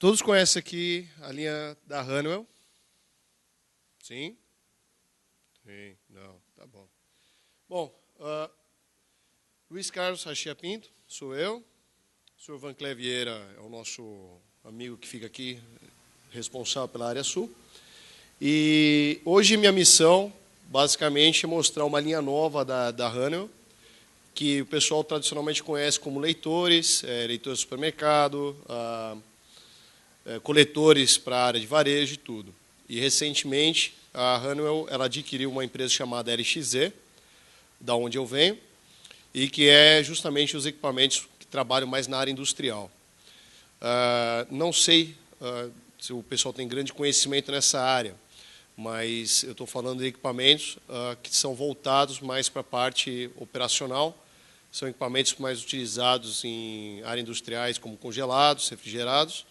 Todos conhecem aqui a linha da Honeywell? Sim? Sim, não, tá bom. Bom, Luiz Carlos Rachia Pinto, sou eu. O senhor Vanclev Vieira é o nosso amigo que fica aqui, responsável pela área sul. E hoje minha missão, basicamente, é mostrar uma linha nova da Honeywell, que o pessoal tradicionalmente conhece como leitores, leitores de supermercado, coletores para a área de varejo e tudo. E, recentemente, a Honeywell ela adquiriu uma empresa chamada LXZ, da onde eu venho, e que é justamente os equipamentos que trabalham mais na área industrial. Não sei se o pessoal tem grande conhecimento nessa área, mas eu estou falando de equipamentos que são voltados mais para a parte operacional. São equipamentos mais utilizados em áreas industriais, como congelados, refrigerados,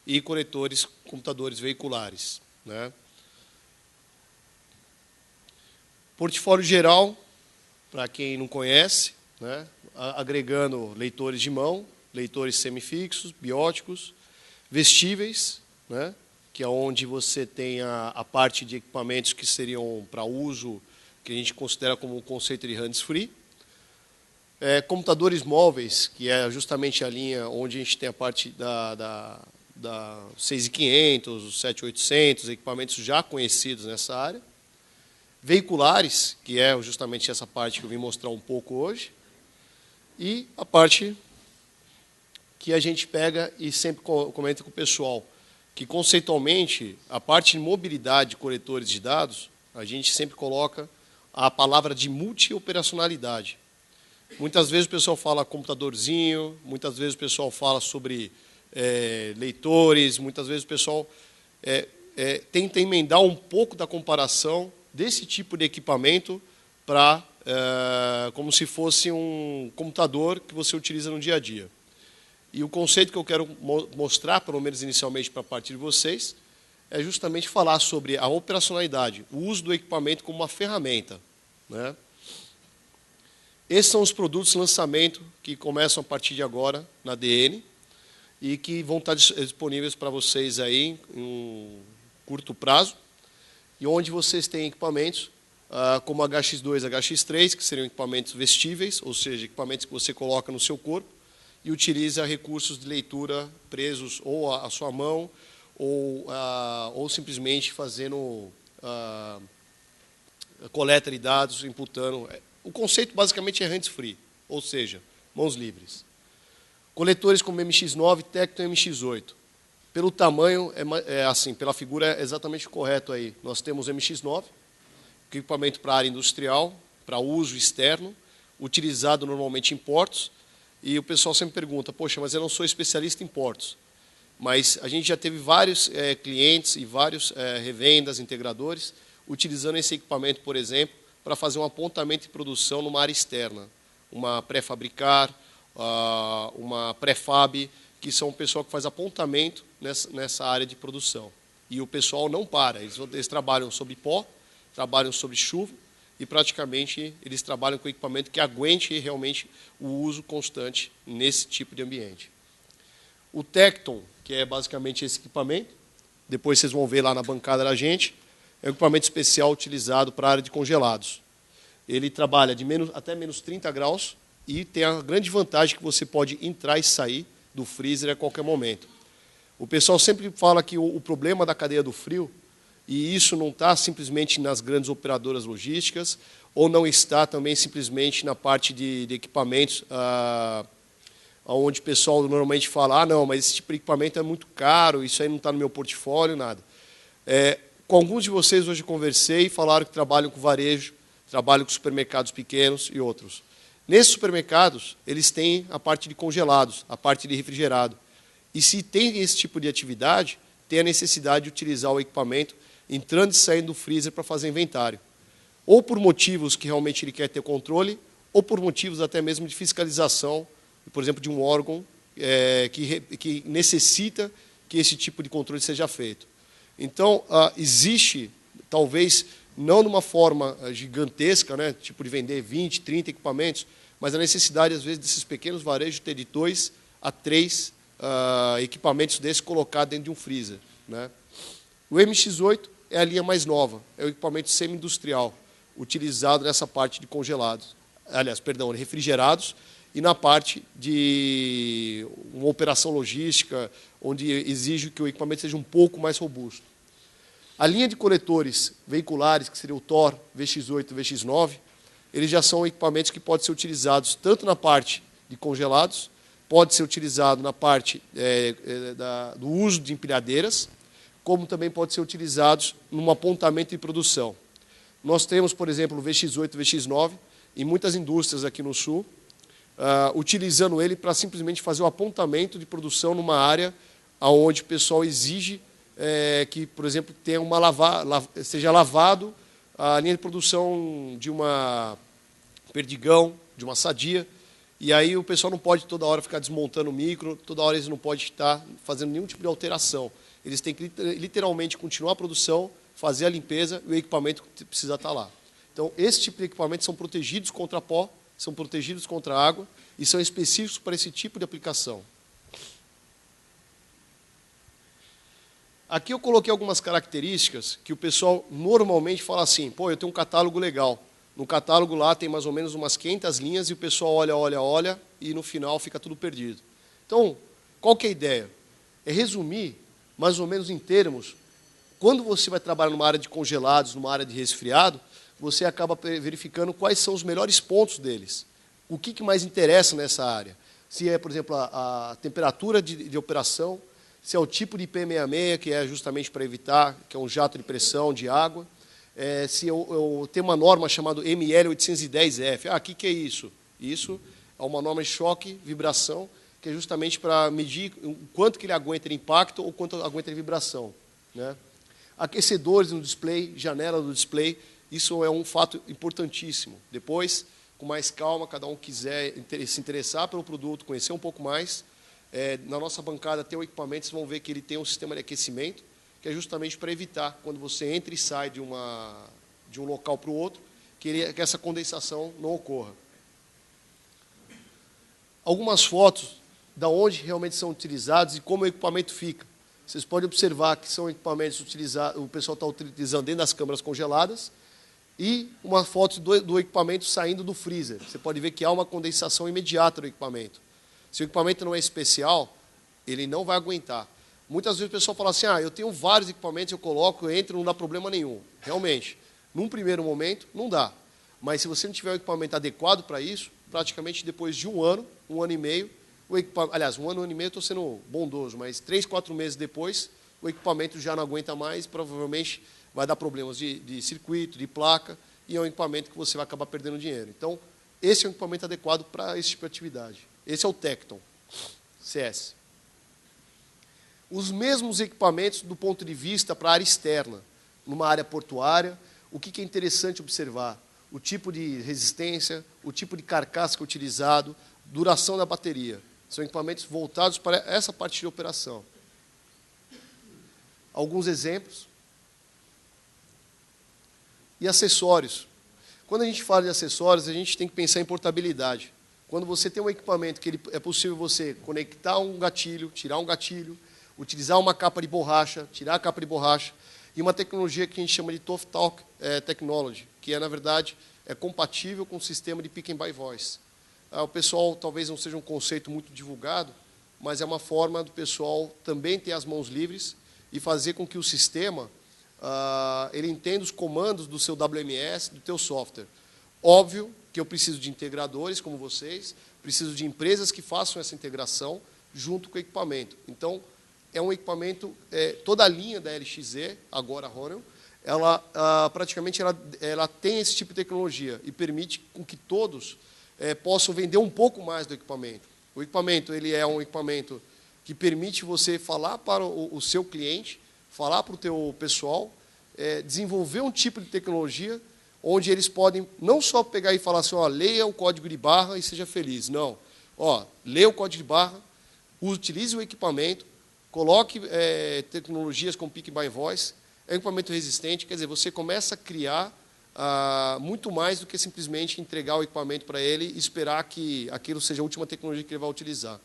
e coletores, computadores veiculares, né? Portfólio geral, para quem não conhece, né? Agregando leitores de mão, leitores semifixos, bióticos, vestíveis, né? Que é onde você tem a parte de equipamentos que seriam para uso, que a gente considera como um conceito de hands-free. Computadores móveis, que é justamente a linha onde a gente tem a parte da 6500, os 7800, equipamentos já conhecidos nessa área. Veiculares, que é justamente essa parte que eu vim mostrar um pouco hoje. E a parte que a gente pega e sempre comenta com o pessoal, que conceitualmente, a parte de mobilidade de coletores de dados, a gente sempre coloca a palavra de multioperacionalidade. Muitas vezes o pessoal fala computadorzinho, muitas vezes o pessoal fala sobre leitores, muitas vezes o pessoal tenta emendar um pouco da comparação desse tipo de equipamento para como se fosse um computador que você utiliza no dia a dia. E o conceito que eu quero mostrar, pelo menos inicialmente para a parte de vocês, é justamente falar sobre a operacionalidade, o uso do equipamento como uma ferramenta, né? Esses são os produtos de lançamento que começam a partir de agora na DN e que vão estar disponíveis para vocês aí em um curto prazo, e onde vocês têm equipamentos como HX2 e HX3, que seriam equipamentos vestíveis, ou seja, equipamentos que você coloca no seu corpo e utiliza recursos de leitura presos ou à sua mão ou simplesmente fazendo coleta de dados, imputando. O conceito basicamente é hands-free, ou seja, mãos livres. Coletores como MX9, Tecton MX8. Pelo tamanho, assim, pela figura é exatamente correto aí. Nós temos MX9, equipamento para área industrial, para uso externo, utilizado normalmente em portos. E o pessoal sempre pergunta, poxa, mas eu não sou especialista em portos. Mas a gente já teve vários clientes e vários revendas, integradores, utilizando esse equipamento, por exemplo, para fazer um apontamento de produção numa área externa. Uma pré-fabricar, uma pré-fab, que são o pessoal que faz apontamento nessa área de produção. E o pessoal não para, eles trabalham sob pó, trabalham sob chuva, e praticamente eles trabalham com equipamento que aguente realmente o uso constante nesse tipo de ambiente. O Tecton, que é basicamente esse equipamento, depois vocês vão ver lá na bancada da gente, é um equipamento especial utilizado para a área de congelados. Ele trabalha de até menos 30 graus e tem a grande vantagem que você pode entrar e sair do freezer a qualquer momento. O pessoal sempre fala que o problema da cadeia do frio, e isso não está simplesmente nas grandes operadoras logísticas, ou não está também simplesmente na parte de equipamentos, onde o pessoal normalmente fala, não, mas esse tipo de equipamento é muito caro, isso aí não está no meu portfólio, nada. Com alguns de vocês hoje conversei e falaram que trabalham com varejo, trabalham com supermercados pequenos e outros. Nesses supermercados, eles têm a parte de congelados, a parte de refrigerado. E se tem esse tipo de atividade, tem a necessidade de utilizar o equipamento entrando e saindo do freezer para fazer inventário. Ou por motivos que realmente ele quer ter controle, ou por motivos até mesmo de fiscalização, por exemplo, de um órgão que necessita que esse tipo de controle seja feito. Então, existe, talvez, não de uma forma gigantesca, né, tipo de vender 20, 30 equipamentos, mas a necessidade, às vezes, desses pequenos varejos ter de 2 a 3 equipamentos desses colocados dentro de um freezer, né? O MX8 é a linha mais nova, é o equipamento semi-industrial, utilizado nessa parte de congelados, aliás, perdão, refrigerados, e na parte de uma operação logística, onde exige que o equipamento seja um pouco mais robusto. A linha de coletores veiculares, que seria o TOR, VX8 e VX9, eles já são equipamentos que podem ser utilizados tanto na parte de congelados, pode ser utilizado na parte do uso de empilhadeiras, como também pode ser utilizados num apontamento de produção. Nós temos, por exemplo, o VX8 e o VX9 em muitas indústrias aqui no Sul, utilizando ele para simplesmente fazer o apontamento de produção numa área onde o pessoal exige que, por exemplo, tenha seja lavado a linha de produção de uma perdigão, de uma sadia, e aí o pessoal não pode toda hora ficar desmontando o micro, toda hora eles não podem estar fazendo nenhum tipo de alteração. Eles têm que literalmente continuar a produção, fazer a limpeza e o equipamento precisa estar lá. Então, esse tipo de equipamentos são protegidos contra pó, são protegidos contra água e são específicos para esse tipo de aplicação. Aqui eu coloquei algumas características que o pessoal normalmente fala assim, pô, eu tenho um catálogo legal. No catálogo lá tem mais ou menos umas 500 linhas e o pessoal olha e no final fica tudo perdido. Então, qual que é a ideia? É resumir, mais ou menos em termos, quando você vai trabalhar numa área de congelados, numa área de resfriado, você acaba verificando quais são os melhores pontos deles. O que mais interessa nessa área? Se é, por exemplo, a temperatura de operação, se é o tipo de IP66, que é justamente para evitar, que é um jato de pressão de água, se eu tenho uma norma chamada ML810F. O que é isso? Isso é uma norma de choque, vibração, que é justamente para medir o quanto que ele aguenta de impacto ou quanto aguenta de vibração, né? Aquecedores no display, janela do display, isso é um fato importantíssimo. Depois, com mais calma, cada um quiser se interessar pelo produto, conhecer um pouco mais, na nossa bancada tem o equipamento, vocês vão ver que ele tem um sistema de aquecimento, que é justamente para evitar, quando você entra e sai de um local para o outro, que essa condensação não ocorra. Algumas fotos da onde realmente são utilizados e como o equipamento fica. Vocês podem observar que são equipamentos utilizados, o pessoal está utilizando dentro das câmaras congeladas, e uma foto do equipamento saindo do freezer. Você pode ver que há uma condensação imediata do equipamento. Se o equipamento não é especial, ele não vai aguentar. Muitas vezes o pessoal fala assim, eu tenho vários equipamentos, eu coloco, eu entro, não dá problema nenhum. Realmente, num primeiro momento, não dá. Mas se você não tiver o equipamento adequado para isso, praticamente depois de um ano e meio, aliás, um ano e meio eu estou sendo bondoso, mas 3, 4 meses depois, o equipamento já não aguenta mais, provavelmente vai dar problemas de circuito, de placa, e é um equipamento que você vai acabar perdendo dinheiro. Então, esse é um equipamento adequado para esse tipo de atividade. Esse é o Tecton CS. Os mesmos equipamentos do ponto de vista para a área externa, numa área portuária, o que é interessante observar? O tipo de resistência, o tipo de carcaça que é utilizado, duração da bateria. São equipamentos voltados para essa parte de operação. Alguns exemplos. E acessórios. Quando a gente fala de acessórios, a gente tem que pensar em portabilidade. Quando você tem um equipamento que é possível você conectar um gatilho, tirar um gatilho, utilizar uma capa de borracha, tirar a capa de borracha, e uma tecnologia que a gente chama de TOF Talk Technology, que na verdade, é compatível com o sistema de Pick and Buy Voice. O pessoal talvez não seja um conceito muito divulgado, mas é uma forma do pessoal também ter as mãos livres e fazer com que o sistema ele entenda os comandos do seu WMS, do teu software. Óbvio que eu preciso de integradores como vocês, preciso de empresas que façam essa integração junto com o equipamento. Então, é um equipamento, toda a linha da LXZ, agora Honeywell, ela praticamente ela tem esse tipo de tecnologia e permite com que todos possam vender um pouco mais do equipamento. O equipamento ele é um equipamento que permite você falar para o seu cliente, falar para o teu pessoal, desenvolver um tipo de tecnologia onde eles podem não só pegar e falar assim, leia o código de barra e seja feliz. Não. Leia o código de barra, utilize o equipamento, coloque tecnologias como Pick by Voice, é um equipamento resistente, quer dizer, você começa a criar muito mais do que simplesmente entregar o equipamento para ele e esperar que aquilo seja a última tecnologia que ele vai utilizar.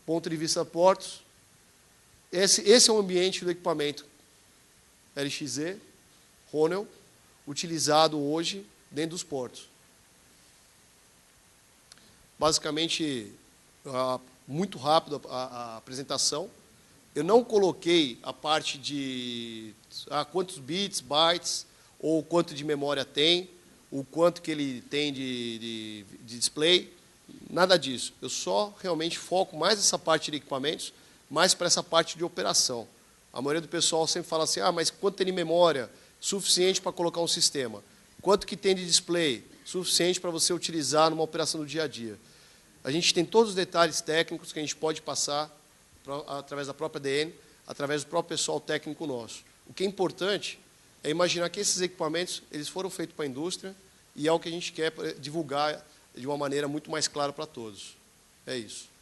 ponto de vista portos, esse é o ambiente do equipamento LXZ, Ronel, utilizado hoje dentro dos portos. Basicamente, muito rápido a apresentação. Eu não coloquei a parte de quantos bits, bytes, ou quanto de memória tem, o quanto que ele tem de display, nada disso. Eu só realmente foco mais nessa parte de equipamentos, mais para essa parte de operação. A maioria do pessoal sempre fala assim, mas quanto tem de memória? Suficiente para colocar um sistema. Quanto que tem de display? Suficiente para você utilizar numa operação do dia a dia. A gente tem todos os detalhes técnicos que a gente pode passar através da própria DN, através do próprio pessoal técnico nosso. O que é importante é imaginar que esses equipamentos eles foram feitos para a indústria e é o que a gente quer divulgar de uma maneira muito mais clara para todos. É isso.